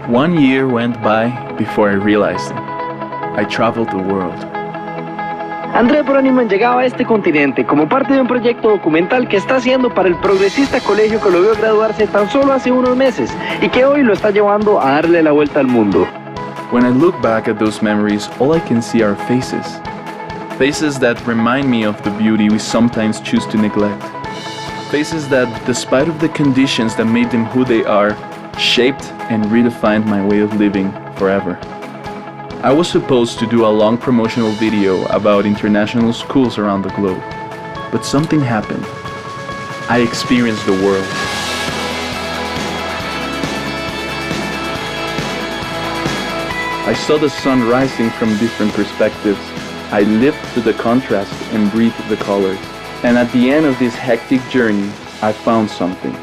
1 year went by before I realized it. I traveled the world. André Broniman llegaba a este continente como parte de un proyecto documental que está haciendo para el progresista colegio que lo vio graduarse tan solo hace unos meses y que hoy lo está llevando a darle la vuelta al mundo. When I look back at those memories, all I can see are faces. Faces that remind me of the beauty we sometimes choose to neglect. Faces that, despite of the conditions that made them who they are, shaped and redefined my way of living forever. I was supposed to do a long promotional video about international schools around the globe, but something happened. I experienced the world. I saw the sun rising from different perspectives. I lived through the contrast and breathed the colors. And at the end of this hectic journey, I found something.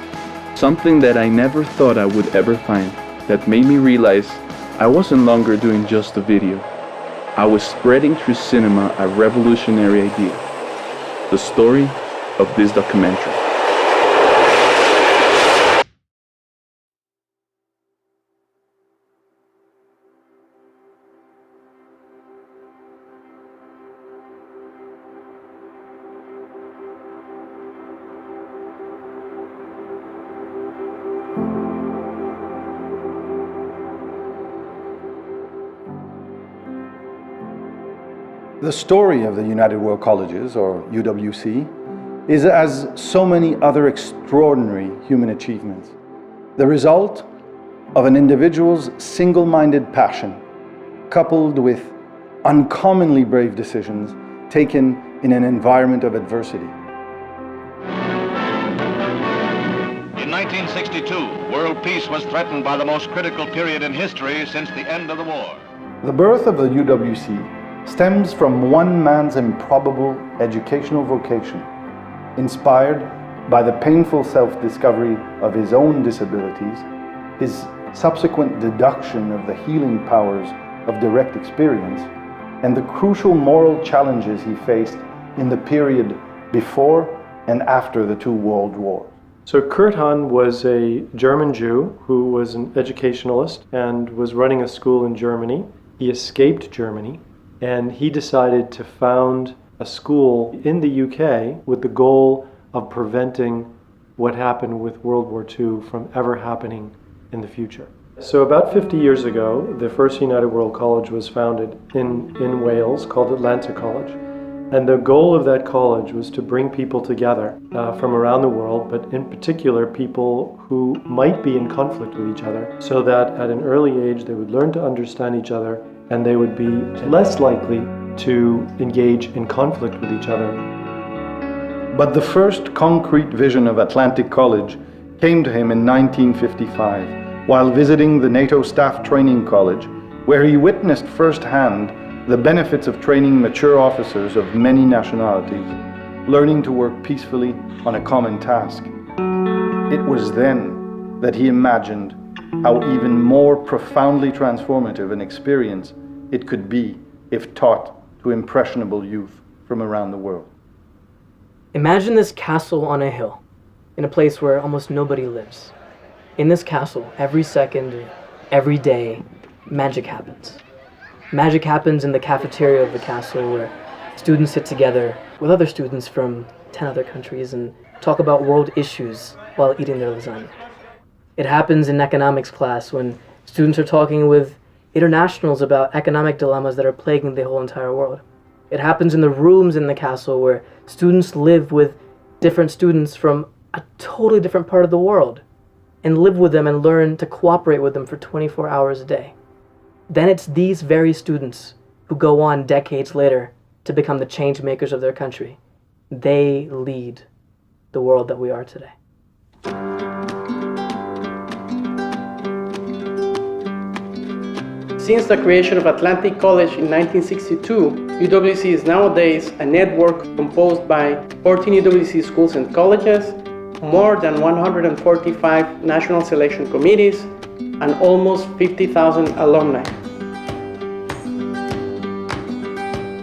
Something that I never thought I would ever find, that made me realize I wasn't longer doing just a video. I was spreading through cinema a revolutionary idea. The story of this documentary. The story of the United World Colleges, or UWC, is, as so many other extraordinary human achievements, the result of an individual's single-minded passion, coupled with uncommonly brave decisions taken in an environment of adversity. In 1962, world peace was threatened by the most critical period in history since the end of the war. The birth of the UWC stems from one man's improbable educational vocation, inspired by the painful self-discovery of his own disabilities, his subsequent deduction of the healing powers of direct experience, and the crucial moral challenges he faced in the period before and after the two world wars. So Kurt Hahn was a German Jew who was an educationalist and was running a school in Germany. He escaped Germany, and he decided to found a school in the UK with the goal of preventing what happened with World War II from ever happening in the future. So about 50 years ago, the first United World College was founded in Wales, called Atlanta College. And the goal of that college was to bring people together from around the world, but in particular people who might be in conflict with each other, so that at an early age they would learn to understand each other and they would be less likely to engage in conflict with each other. But the first concrete vision of Atlantic College came to him in 1955 while visiting the NATO Staff Training College, where he witnessed firsthand the benefits of training mature officers of many nationalities, learning to work peacefully on a common task. It was then that he imagined how even more profoundly transformative an experience it could be if taught to impressionable youth from around the world. Imagine this castle on a hill, in a place where almost nobody lives. In this castle, every second, every day, magic happens. Magic happens in the cafeteria of the castle, where students sit together with other students from 10 other countries and talk about world issues while eating their lasagna. It happens in economics class when students are talking with internationals about economic dilemmas that are plaguing the whole entire world. It happens in the rooms in the castle where students live with different students from a totally different part of the world and live with them and learn to cooperate with them for 24 hours a day. Then it's these very students who go on decades later to become the change makers of their country. They lead the world that we are today. Since the creation of Atlantic College in 1962, UWC is nowadays a network composed by 14 UWC schools and colleges, more than 145 national selection committees, and almost 50,000 alumni.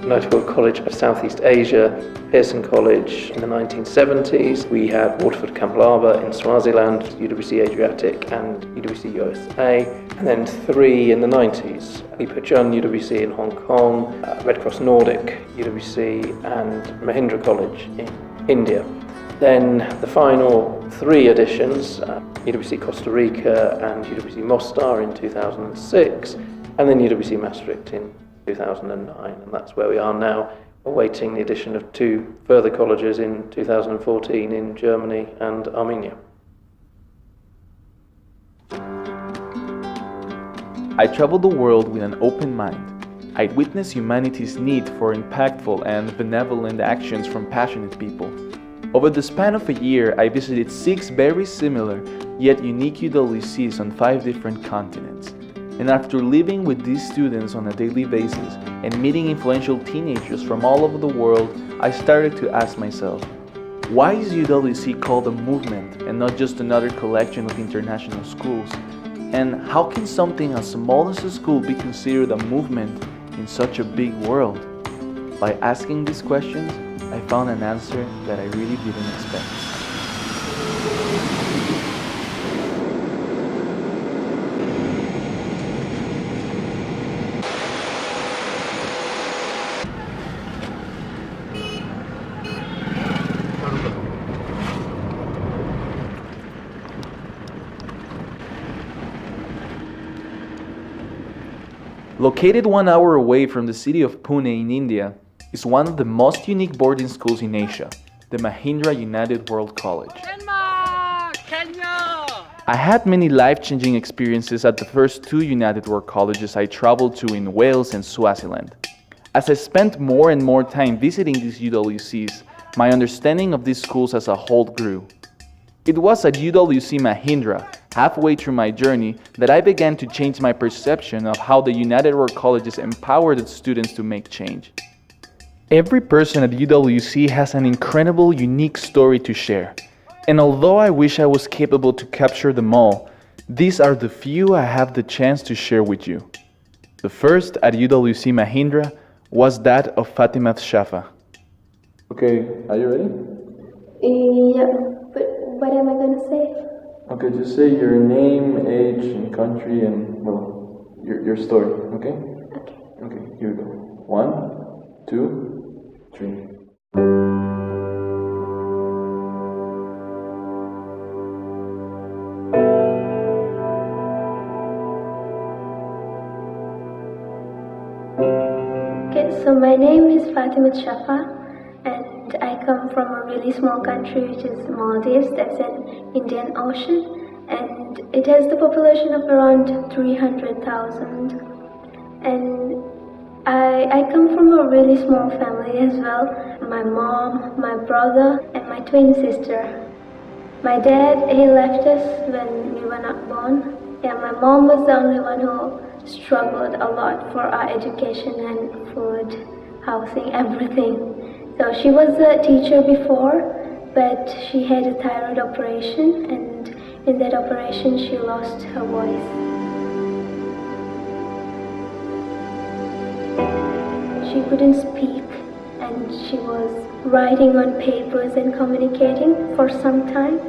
United World College of Southeast Asia, Pearson College in the 1970s. We had Waterford Kamlaba in Swaziland, UWC Adriatic and UWC USA, and then 3 in the 90s. Ipachun UWC in Hong Kong, Red Cross Nordic UWC and Mahindra College in India. Then the final 3 editions, UWC Costa Rica and UWC Mostar in 2006, and then UWC Maastricht in 2009, and that's where we are now, awaiting the addition of 2 further colleges in 2014 in Germany and Armenia. I travel the world with an open mind. I witness humanity's need for impactful and benevolent actions from passionate people. Over the span of a year, I visited 6 very similar yet unique UWCs on 5 different continents. And after living with these students on a daily basis and meeting influential teenagers from all over the world, I started to ask myself, why is UWC called a movement and not just another collection of international schools? And how can something as small as a school be considered a movement in such a big world? By asking these questions, I found an answer that I really didn't expect. Located 1 hour away from the city of Pune in India, is one of the most unique boarding schools in Asia, the Mahindra United World College. I had many life-changing experiences at the first 2 United World Colleges I traveled to in Wales and Swaziland. As I spent more and more time visiting these UWCs, my understanding of these schools as a whole grew. It was at UWC Mahindra, halfway through my journey, that I began to change my perception of how the United World Colleges empowered its students to make change. Every person at UWC has an incredible, unique story to share. And although I wish I was capable to capture them all, these are the few I have the chance to share with you. The first at UWC Mahindra was that of Fatima Shafa. Okay, are you ready? Yeah, but what am I going to say? Okay, just say your name, age, and country, and, well, your story, okay? Okay. Okay, here we go. 1, 2, 3. Okay, so my name is Fatima Shafa, and I come from a really small country which is Maldives, that's in Indian Ocean, and it has the population of around 300,000. And I come from a really small family as well. My mom, my brother, and my twin sister. My dad, he left us when we were not born. Yeah, my mom was the only one who struggled a lot for our education and food, housing, everything. So she was a teacher before, but she had a thyroid operation, and in that operation she lost her voice. She couldn't speak, and she was writing on papers and communicating for some time.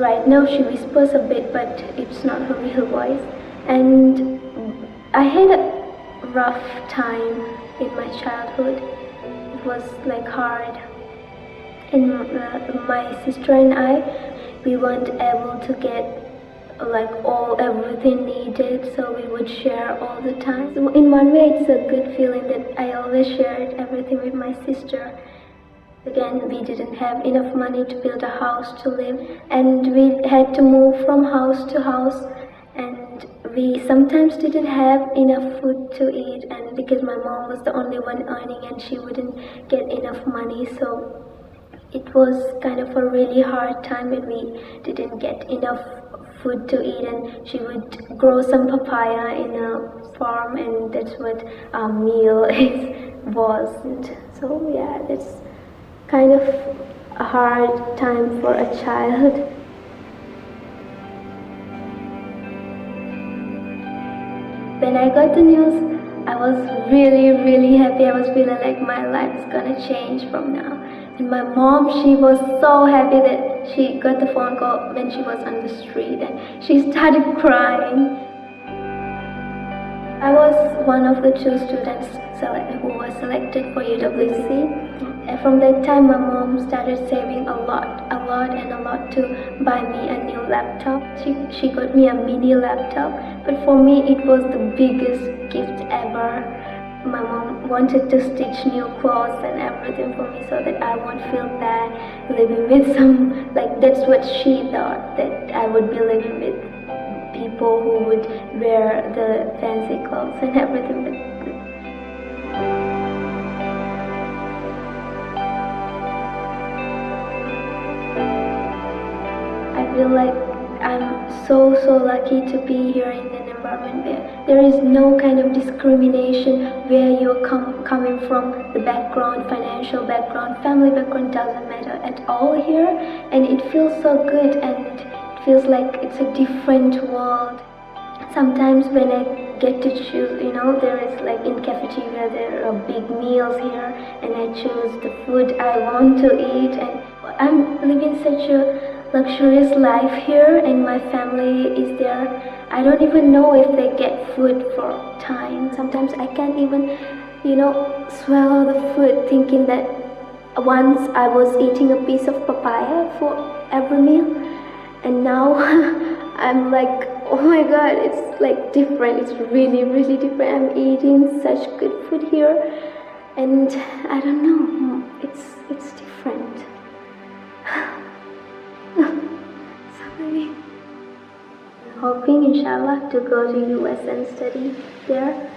Right now she whispers a bit, but it's not her real voice. And I had a rough time in my childhood. It was like hard. And my sister and I, we weren't able to get like everything needed, so we would share all the time. So in one way it's a good feeling that I always shared everything with my sister. Again, we didn't have enough money to build a house to live, and we had to move from house to house, and we sometimes didn't have enough food to eat, and because my mom was the only one earning and she wouldn't get enough money, so it was kind of a really hard time when we didn't get enough food to eat, and she would grow some papaya in a farm, and that's what our meal was. And so yeah, that's kind of a hard time for a child. When I got the news I was really, really happy. I was feeling like my life is gonna change from now. And my mom, she was so happy that she got the phone call when she was on the street, and she started crying. I was one of the 2 students who was selected for UWC. And from that time, my mom started saving a lot to buy me a new laptop. She got me a mini laptop, but for me it was the biggest gift ever. My mom wanted to stitch new clothes and everything for me so that I won't feel bad living with that's what she thought, that I would be living with people who would wear the fancy clothes and everything. I feel like I'm so lucky to be here in an environment where there is no kind of discrimination, where you're coming from, the background, financial background, family background doesn't matter at all here, and it feels so good, and it feels like it's a different world. Sometimes when I get to choose, there is in cafeteria there are big meals here, and I choose the food I want to eat, and I'm living such a luxurious life here, and my family is there. I don't even know if they get food for time. Sometimes I can't even, swallow the food, thinking that once I was eating a piece of papaya for every meal, and now I'm like, oh my god, it's different. It's really, really different. I'm eating such good food here, and I don't know, it's different. Sorry. I'm hoping, inshallah, to go to US and study there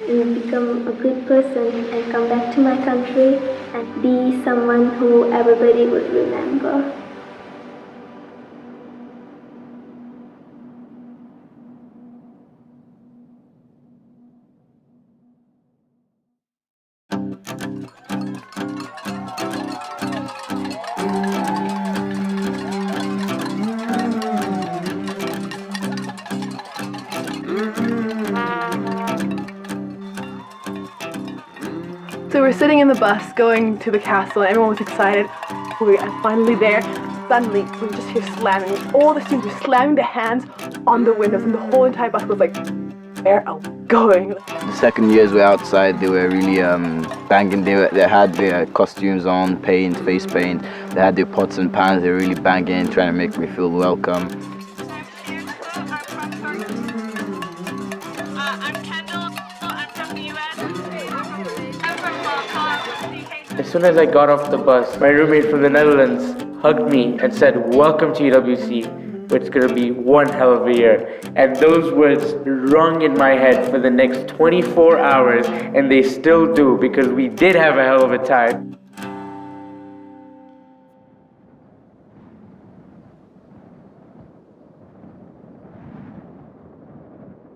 and become a good person and come back to my country and be someone who everybody would remember. So we're sitting in the bus going to the castle, and everyone was excited. We are finally there. Suddenly, we just hear slamming. All the students were slamming their hands on the windows, and the whole entire bus was like, where are we going? The second years were outside, they were really banging. They had their costumes on, paint, face paint. They had their pots and pans. They were really banging, trying to make me feel welcome. As soon as I got off the bus, my roommate from the Netherlands hugged me and said, "Welcome to UWC, it's gonna be one hell of a year." And those words rung in my head for the next 24 hours, and they still do, because we did have a hell of a time.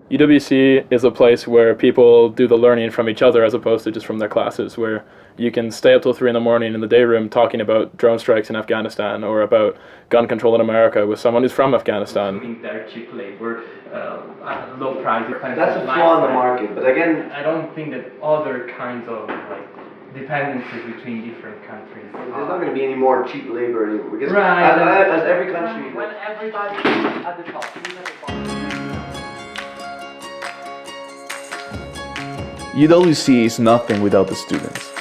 UWC is a place where people do the learning from each other as opposed to just from their classes, where you can stay up till 3 a.m. in the day room talking about drone strikes in Afghanistan or about gun control in America with someone who's from Afghanistan. They're cheap labor, low price. That's a flaw in the market, but again, I don't think that other kinds of dependencies between different countries. There's not going to be any more cheap labor anymore, because right. as every country. When everybody is at the top, who's at the bottom? UWC is nothing without the students.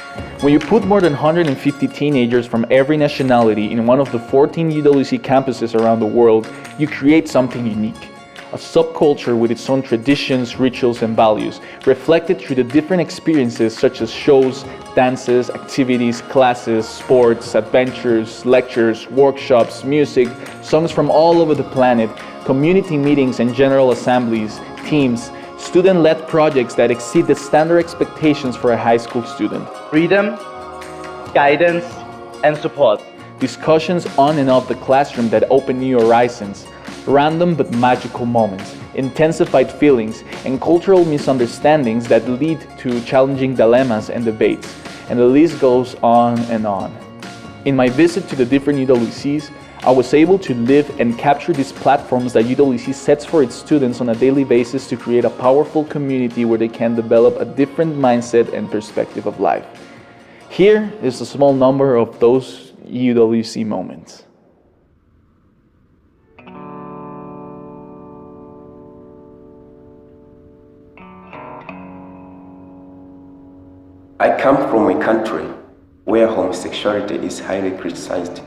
When you put more than 150 teenagers from every nationality in one of the 14 UWC campuses around the world, you create something unique. A subculture with its own traditions, rituals, and values, reflected through the different experiences such as shows, dances, activities, classes, sports, adventures, lectures, workshops, music, songs from all over the planet, community meetings and general assemblies, teams, student-led projects that exceed the standard expectations for a high school student. Freedom, guidance, and support. Discussions on and off the classroom that open new horizons. Random but magical moments, intensified feelings, and cultural misunderstandings that lead to challenging dilemmas and debates. And the list goes on and on. In my visit to the different UWCs, I was able to live and capture these platforms that UWC sets for its students on a daily basis to create a powerful community where they can develop a different mindset and perspective of life. Here is a small number of those UWC moments. I come from a country where homosexuality is highly criticized.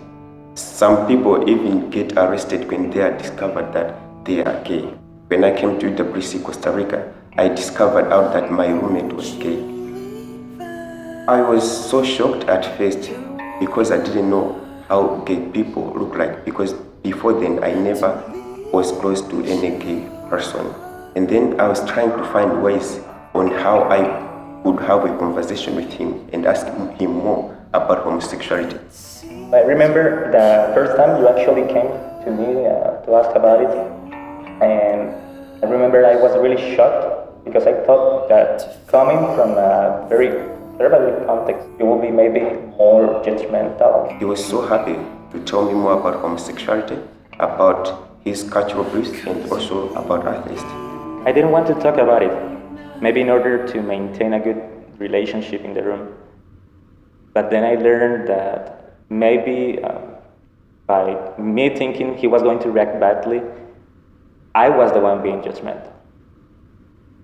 Some people even get arrested when they are discovered that they are gay. When I came to UWC Costa Rica, I discovered out that my roommate was gay. I was so shocked at first because I didn't know how gay people look like, because before then I never was close to any gay person. And then I was trying to find ways on how I would have a conversation with him and ask him more about homosexuality. I remember the first time you actually came to me to ask about it, and I remember I was really shocked because I thought that coming from a very conservative context, you will be maybe more judgmental. He was so happy to tell me more about homosexuality, about his cultural beliefs, and also about atheists. I didn't want to talk about it, maybe in order to maintain a good relationship in the room. But then I learned that maybe by me thinking he was going to react badly, I was the one being judgmental.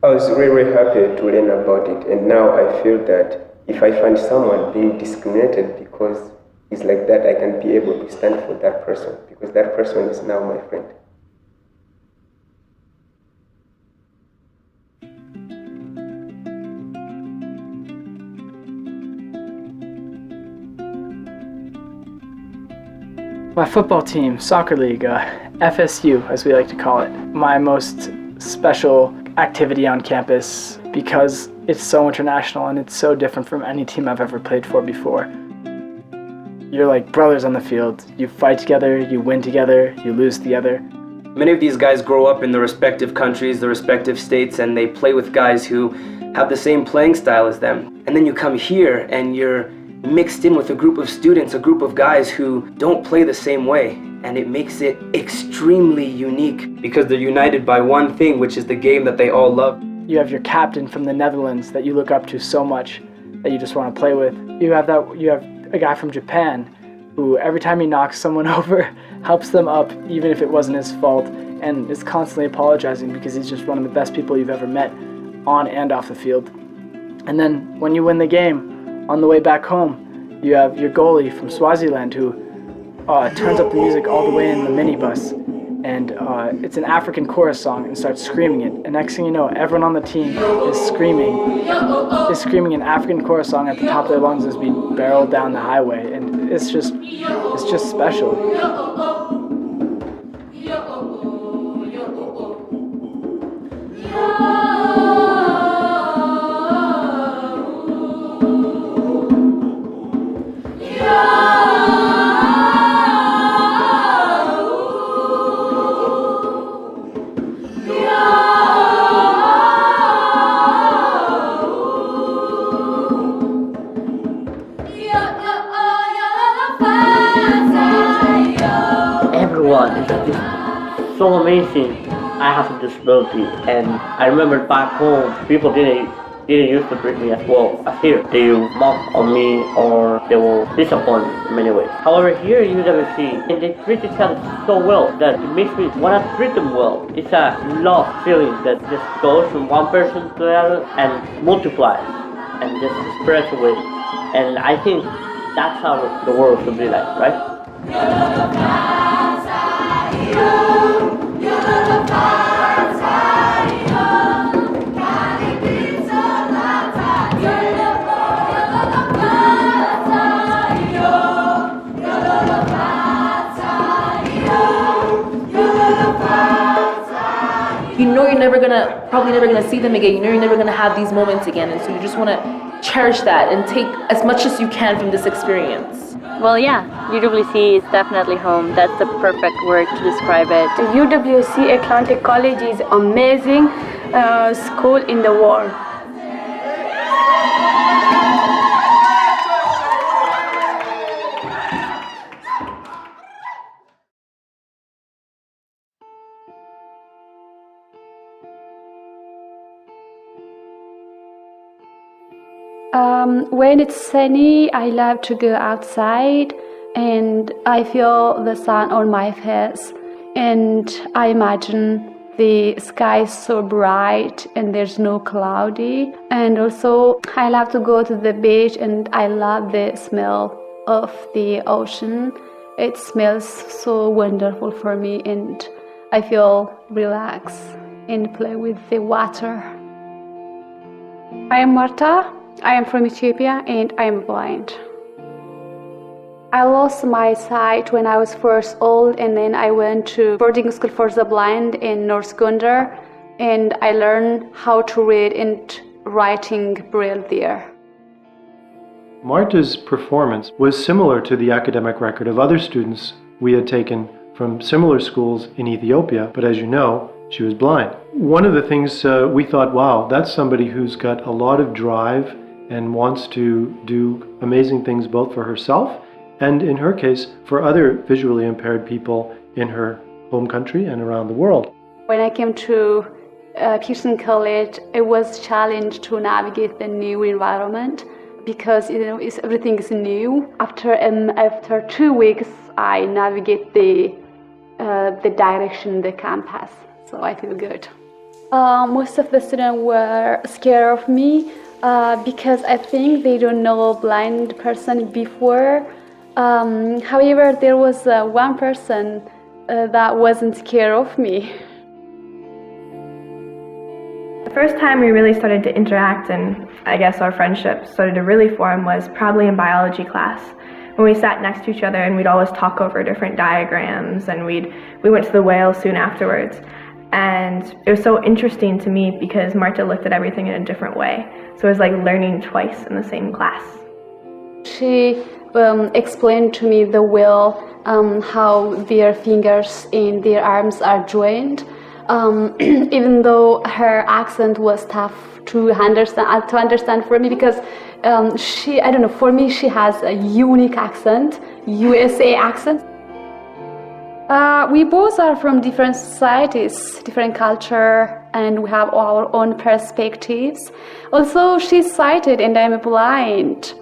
I was really happy to learn about it, and now I feel that if I find someone being discriminated because he's like that, I can be able to stand for that person, because that person is now my friend. My football team, soccer league, FSU as we like to call it, my most special activity on campus because it's so international and it's so different from any team I've ever played for before. You're like brothers on the field. You fight together, you win together, you lose together. Many of these guys grow up in their respective countries, their respective states, and they play with guys who have the same playing style as them. And then you come here and you're mixed in with a group of students, a group of guys who don't play the same way, and it makes it extremely unique because they're united by one thing, which is the game that they all love. You have your captain from the Netherlands that you look up to so much that you just want to play with. You have a guy from Japan who every time he knocks someone over helps them up even if it wasn't his fault, and is constantly apologizing because he's just one of the best people you've ever met on and off the field. And then when you win the game, on the way back home, you have your goalie from Swaziland who turns up the music all the way in the minibus, and it's an African chorus song, and starts screaming it. And next thing you know, everyone on the team is screaming an African chorus song at the top of their lungs as we barrel down the highway, and it's just special. Everyone is just so amazing. I have a disability, and I remember back home, people didn't used to treat me as well as here. They will mock on me, or they will disappoint me in many ways. However, here at UWC, and they treat each other so well that it makes me want to treat them well. It's a love feeling that just goes from one person to the other and multiplies and just spreads away. And I think that's how the world should be like, right? You know you're probably never gonna see them again. You know you're never gonna have these moments again, and so you just wanna cherish that and take as much as you can from this experience. Well, yeah, UWC is definitely home. That's the perfect word to describe it. The UWC Atlantic College is amazing school in the world. When it's sunny, I love to go outside and I feel the sun on my face and I imagine the sky is so bright and there's no cloudy. And also I love to go to the beach and I love the smell of the ocean. It smells so wonderful for me and I feel relaxed and play with the water. I am Marta. I am from Ethiopia and I am blind. I lost my sight when I was 4 years old and then I went to boarding school for the blind in North Gondar and I learned how to read and writing Braille there. Marta's performance was similar to the academic record of other students we had taken from similar schools in Ethiopia, but as you know, she was blind. One of the things we thought, wow, that's somebody who's got a lot of drive and wants to do amazing things both for herself and, in her case, for other visually impaired people in her home country and around the world. When I came to Pearson College, it was a challenge to navigate the new environment because everything is new. After 2 weeks, I navigate the direction, the campus, so I feel good. Most of the students were scared of me because I think they don't know a blind person before. However, there was one person that wasn't scared of me. The first time we really started to interact and I guess our friendship started to really form was probably in biology class, when we sat next to each other and we'd always talk over different diagrams and we went to the whale soon afterwards. And it was so interesting to me because Marta looked at everything in a different way. So it was like learning twice in the same class. She explained to me the whale, how their fingers and their arms are joined. Even though her accent was tough to understand for me because for me she has a unique accent, USA accent. We both are from different societies, different culture, and we have our own perspectives. Also, she's sighted and I'm blind,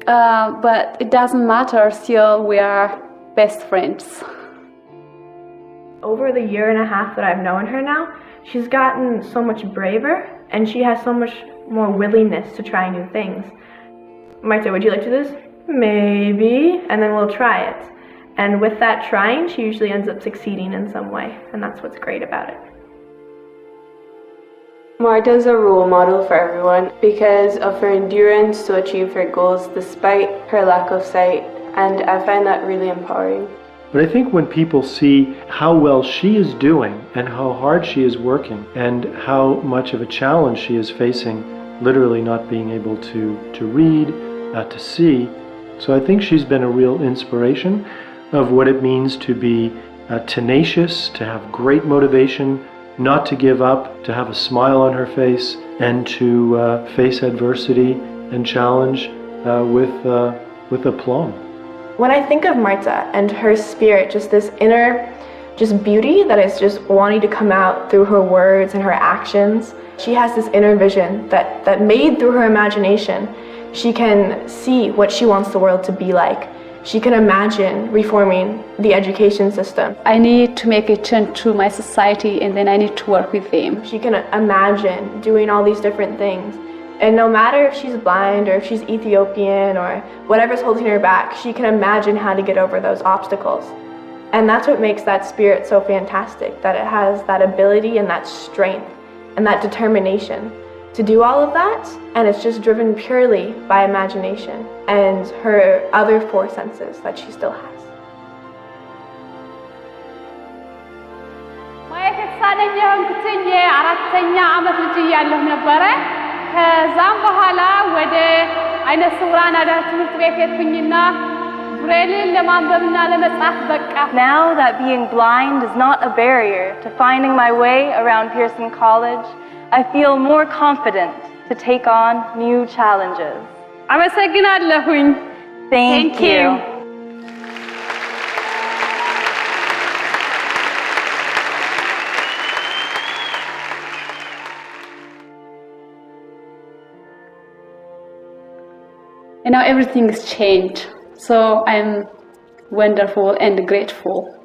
but it doesn't matter, still we are best friends. Over the 1.5 years that I've known her now, she's gotten so much braver and she has so much more willingness to try new things. Marta, would you like to do this? Maybe, and then we'll try it. And with that trying, she usually ends up succeeding in some way, and that's what's great about it. Marta is a role model for everyone because of her endurance to achieve her goals despite her lack of sight, and I find that really empowering. But I think when people see how well she is doing and how hard she is working and how much of a challenge she is facing, literally not being able to read, to see, so I think she's been a real inspiration of what it means to be tenacious, to have great motivation, not to give up, to have a smile on her face, and to face adversity and challenge with aplomb. When I think of Marta and her spirit, just this inner beauty that is just wanting to come out through her words and her actions, she has this inner vision that made through her imagination, she can see what she wants the world to be like. She can imagine reforming the education system. I need to make a change to my society and then I need to work with them. She can imagine doing all these different things. And no matter if she's blind or if she's Ethiopian or whatever's holding her back, she can imagine how to get over those obstacles. And that's what makes that spirit so fantastic, that it has that ability and that strength and that determination to do all of that, and it's just driven purely by imagination and her other 4 senses that she still has. ከዛም በኋላ ወደ አይነ ስውራን አዳር ትምህርት ቤት ሄድኩኝና ብሬልን ለማንበብና ለመጻፍ በቃ። Now that being blind is not a barrier to finding my way around Pearson College, I feel more confident to take on new challenges. አመሰግናለሁኝ። Thank you. And now everything's changed. So I'm wonderful and grateful.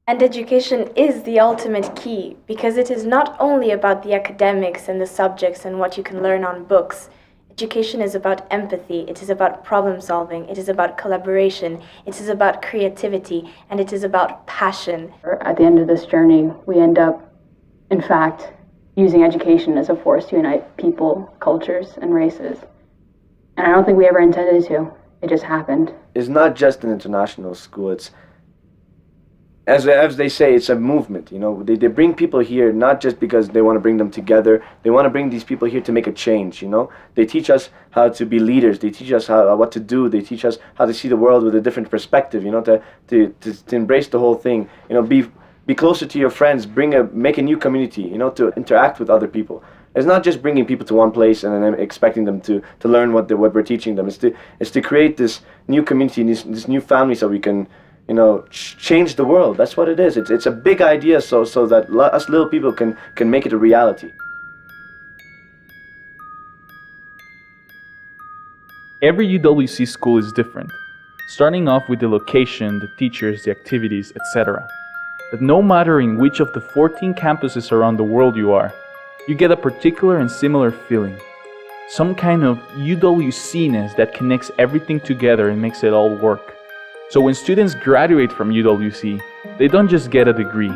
And education is the ultimate key, because it is not only about the academics and the subjects and what you can learn on books. Education is about empathy, it is about problem solving, it is about collaboration, it is about creativity, and it is about passion. At the end of this journey, we end up, in fact, using education as a force to unite people, cultures, and races. And I don't think we ever intended to. It just happened. It's not just an international school, it's as they say, it's a movement. You know, they bring people here not just because they want to bring them together. They want to bring these people here to make a change. You know, they teach us how to be leaders. They teach us what to do. They teach us how to see the world with a different perspective. You know, to embrace the whole thing. You know, be closer to your friends. Make a new community. You know, to interact with other people. It's not just bringing people to one place and then expecting them to learn what we're teaching them. It's to create this new community, this new family, so we can, you know, change the world. That's what it is. It's a big idea, so that us little people can make it a reality. Every UWC school is different, starting off with the location, the teachers, the activities, etc. But no matter in which of the 14 campuses around the world you are, you get a particular and similar feeling. Some kind of UWC-ness that connects everything together and makes it all work. So when students graduate from UWC, they don't just get a degree.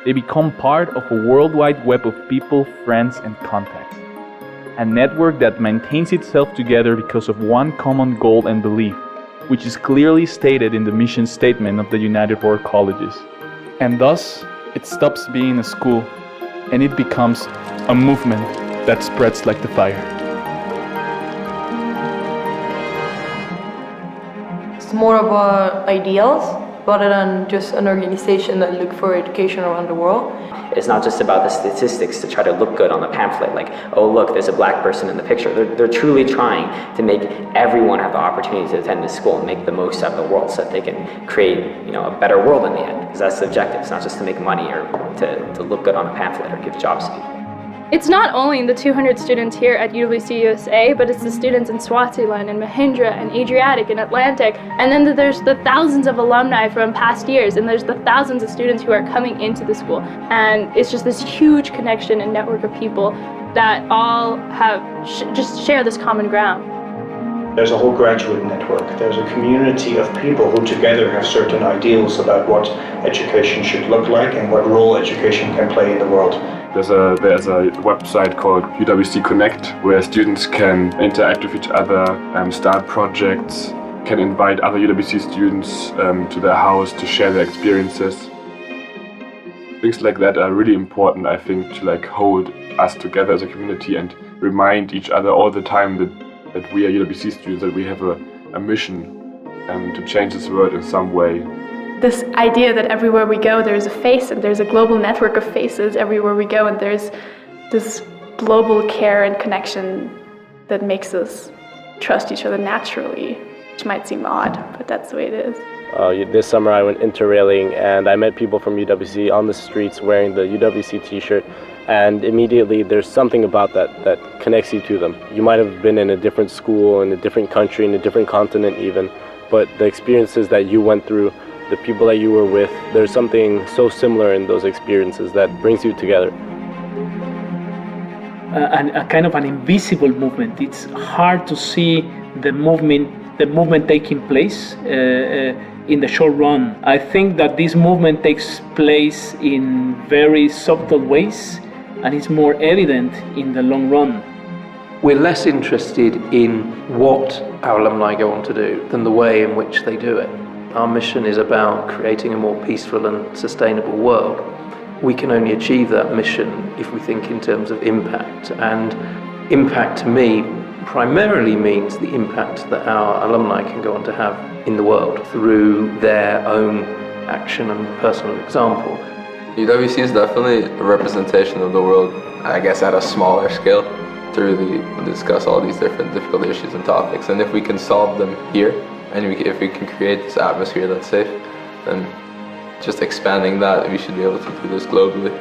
They become part of a worldwide web of people, friends, and contacts. A network that maintains itself together because of one common goal and belief, which is clearly stated in the mission statement of the United World Colleges. And thus, it stops being a school, and it becomes a movement that spreads like the fire. More about ideals rather than just an organization that look for education around the world. It's not just about the statistics to try to look good on the pamphlet, like, oh look, there's a black person in the picture. They're truly trying to make everyone have the opportunity to attend this school and make the most out of the world so that they can create, you know, a better world in the end. Because that's the objective. It's not just to make money or to look good on a pamphlet or give jobs to people. It's not only the 200 students here at UWC USA, but it's the students in Swaziland and Mahindra and Adriatic and Atlantic, and then there's the thousands of alumni from past years, and there's the thousands of students who are coming into the school. And it's just this huge connection and network of people that all have just share this common ground. There's a whole graduate network. There's a community of people who together have certain ideals about what education should look like and what role education can play in the world. There's a website called UWC Connect where students can interact with each other, start projects, can invite other UWC students to their house to share their experiences. Things like that are really important, I think, to like hold us together as a community and remind each other all the time that we are UWC students, that we have a mission to change this world in some way. This idea that everywhere we go there's a face, and there's a global network of faces everywhere we go, and there's this global care and connection that makes us trust each other naturally, which might seem odd, but that's the way it is. This summer I went interrailing and I met people from UWC on the streets wearing the UWC t-shirt, and immediately there's something about that connects you to them. You might have been in a different school, in a different country, in a different continent even, but the experiences that you went through, the people that you were with, there's something so similar in those experiences that brings you together. A kind of an invisible movement. It's hard to see the movement taking place in the short run. I think that this movement takes place in very subtle ways, and it's more evident in the long run. We're less interested in what our alumni go on to do than the way in which they do it. Our mission is about creating a more peaceful and sustainable world. We can only achieve that mission if we think in terms of impact. And impact to me primarily means the impact that our alumni can go on to have in the world through their own action and personal example. UWC is definitely a representation of the world, I guess at a smaller scale, to really discuss all these different difficult issues and topics. And if we can solve them here, and if we can create this atmosphere that's safe, then just expanding that, we should be able to do this globally.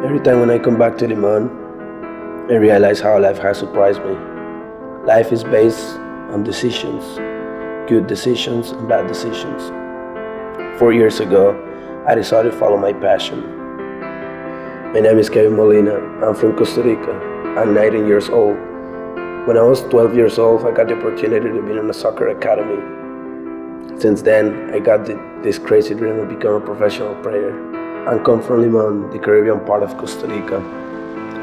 Every time when I come back to Limon, I realize how life has surprised me. Life is based on decisions, good decisions and bad decisions. 4 years ago, I decided to follow my passion. My name is Kevin Molina. I'm from Costa Rica. I'm 19 years old. When I was 12 years old, I got the opportunity to be in a soccer academy. Since then, I got this crazy dream to become a professional player. I come from Limon, the Caribbean part of Costa Rica.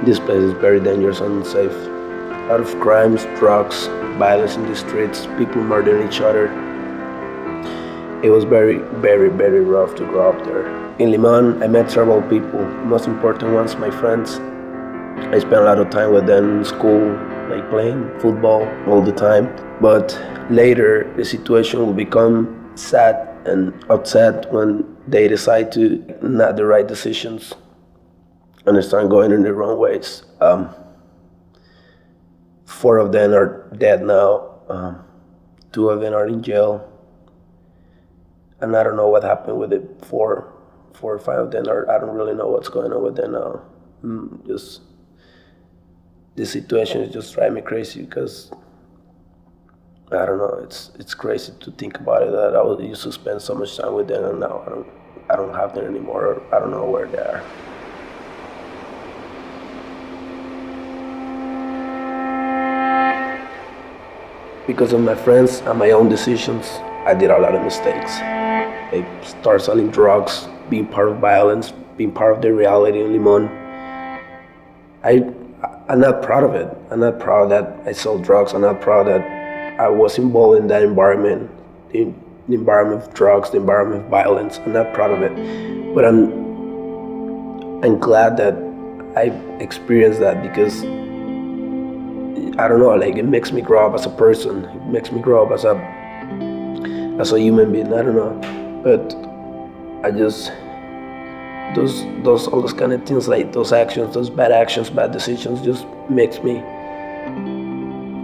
This place is very dangerous and unsafe. A lot of crimes, drugs, violence in the streets, people murdering each other. It was very, very, very rough to grow up there. In Limon, I met several people. The most important ones, my friends. I spent a lot of time with them in school, like playing football all the time. But later, the situation will become sad and upset when they decide to not the right decisions and they start going in the wrong ways. 4 of them are dead now. 2 of them are in jail. And I don't know what happened with the 4 or 5 of them. I don't really know what's going on with them now. Just this situation is just driving me crazy because I don't know. It's crazy to think about it that I used to spend so much time with them and now I don't have them anymore. Or I don't know where they are. Because of my friends and my own decisions, I did a lot of mistakes. I started selling drugs, being part of violence, being part of the reality in Limon. I'm not proud of it. I'm not proud that I sold drugs. I'm not proud that I was involved in that environment, the environment of drugs, the environment of violence. I'm not proud of it. But I'm glad that I experienced that because I don't know, like it makes me grow up as a person. It makes me grow up as a human being. I don't know, but I just all those kind of things, like those actions, those bad actions, bad decisions, just makes me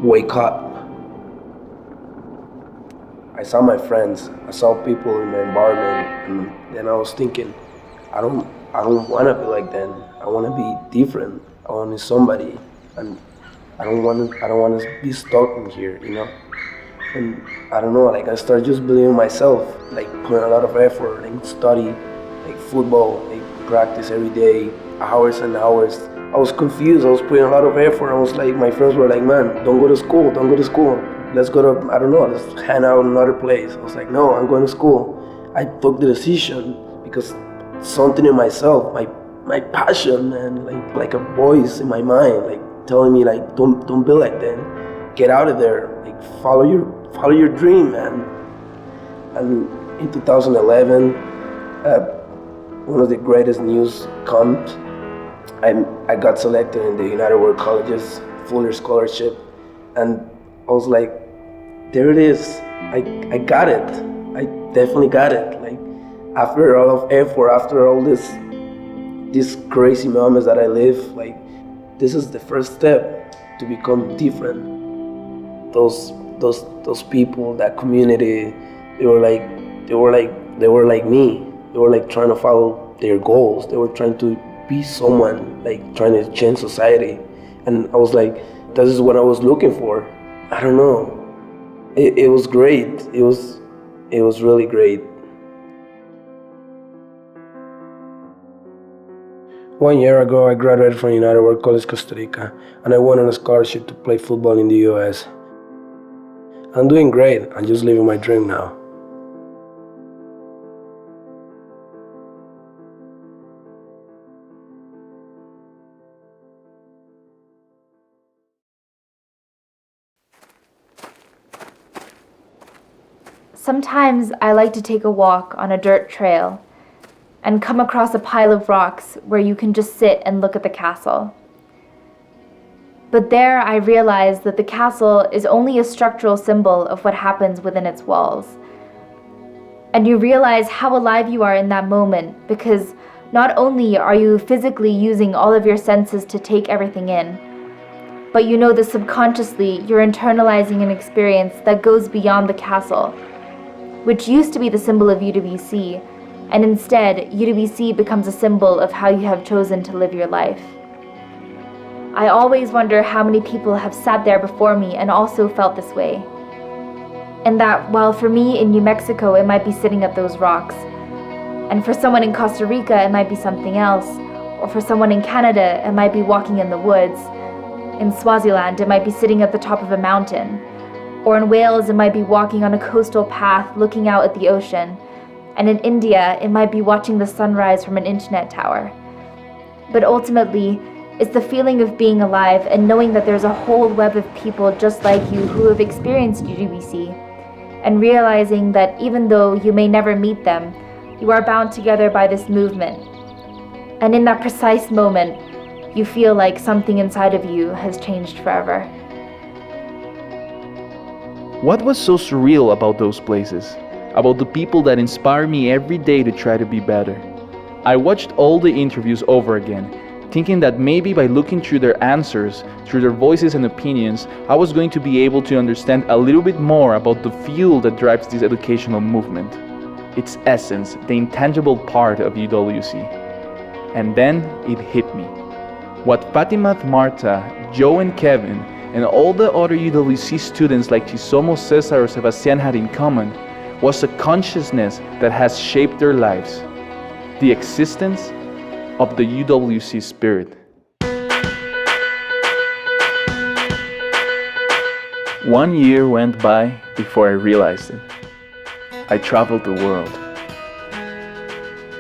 wake up. I saw my friends, I saw people in my environment, and then I was thinking, I don't want to be like them. I want to be different. I want to be somebody, and I don't want to be stuck in here, you know. And I don't know, like I started just believing in myself, like putting a lot of effort and study, like football, like practice every day, hours and hours. I was confused. I was putting a lot of effort. I was like, my friends were like, man, don't go to school. Let's go to, I don't know, let's hang out in another place. I was like, no, I'm going to school. I took the decision because something in myself, my passion, man, like a voice in my mind, like telling me, like, don't be like them. Get out of there. Like, follow your dream, man. And in 2011, one of the greatest news comes. I got selected in the United World College's Fuller Scholarship, and I was like, there it is. I got it. I definitely got it. Like, after all of effort, after all these crazy moments that I live, like, this is the first step to become different. Those people, that community, they were like me. They were like trying to follow their goals. They were trying to be someone, like trying to change society. And I was like, this is what I was looking for. I don't know. It was great. It was really great. 1 year ago, I graduated from United World College, Costa Rica, and I won on a scholarship to play football in the US. I'm doing great. I'm just living my dream now. Sometimes I like to take a walk on a dirt trail and come across a pile of rocks where you can just sit and look at the castle. But there I realize that the castle is only a structural symbol of what happens within its walls. And you realize how alive you are in that moment, because not only are you physically using all of your senses to take everything in, but you know that subconsciously you're internalizing an experience that goes beyond the castle, which used to be the symbol of UWC, and instead UWC becomes a symbol of how you have chosen to live your life. I always wonder how many people have sat there before me and also felt this way. And that while for me in New Mexico it might be sitting at those rocks, and for someone in Costa Rica it might be something else, or for someone in Canada it might be walking in the woods, in Swaziland it might be sitting at the top of a mountain, or in Wales it might be walking on a coastal path looking out at the ocean, and in India it might be watching the sunrise from an internet tower. But ultimately, it's the feeling of being alive and knowing that there's a whole web of people just like you who have experienced UWC, and realizing that even though you may never meet them, you are bound together by this movement. And in that precise moment, you feel like something inside of you has changed forever. What was so surreal about those places? About the people that inspire me every day to try to be better? I watched all the interviews over again, thinking that maybe by looking through their answers, through their voices and opinions, I was going to be able to understand a little bit more about the fuel that drives this educational movement, its essence, the intangible part of UWC. And then it hit me. What Fatima, Marta, Joe and Kevin, and all the other UWC students like Chisomo, Cesar or Sebastian had in common was a consciousness that has shaped their lives. The existence of the UWC spirit. One year went by before I realized it. I traveled the world.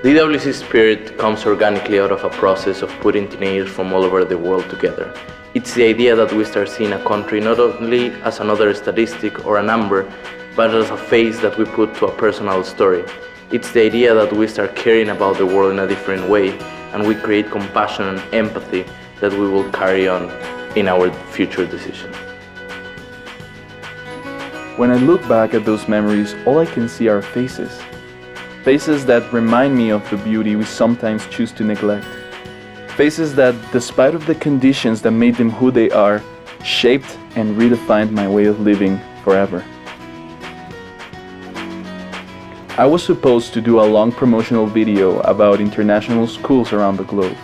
The UWC spirit comes organically out of a process of putting teenagers from all over the world together. It's the idea that we start seeing a country not only as another statistic or a number, but as a face that we put to a personal story. It's the idea that we start caring about the world in a different way, and we create compassion and empathy that we will carry on in our future decisions. When I look back at those memories, all I can see are faces. Faces that remind me of the beauty we sometimes choose to neglect. Faces that, despite of the conditions that made them who they are, shaped and redefined my way of living forever. I was supposed to do a long promotional video about international schools around the globe,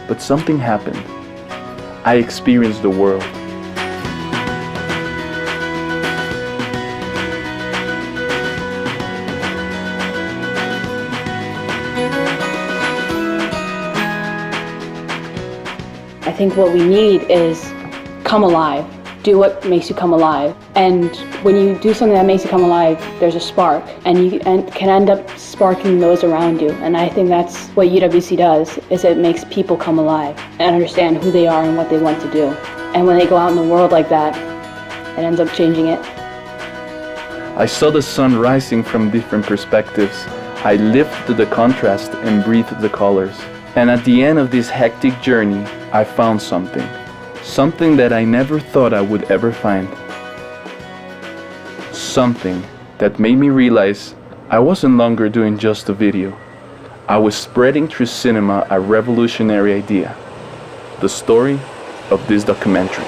but something happened. I experienced the world. I think what we need is come alive. Do what makes you come alive. And when you do something that makes you come alive, there's a spark, and you can end up sparking those around you. And I think that's what UWC does, is it makes people come alive and understand who they are and what they want to do. And when they go out in the world like that, it ends up changing it. I saw the sun rising from different perspectives. I lived the contrast and breathed the colors. And at the end of this hectic journey, I found something. Something that I never thought I would ever find. Something that made me realize I wasn't longer doing just a video. I was spreading through cinema a revolutionary idea. The story of this documentary.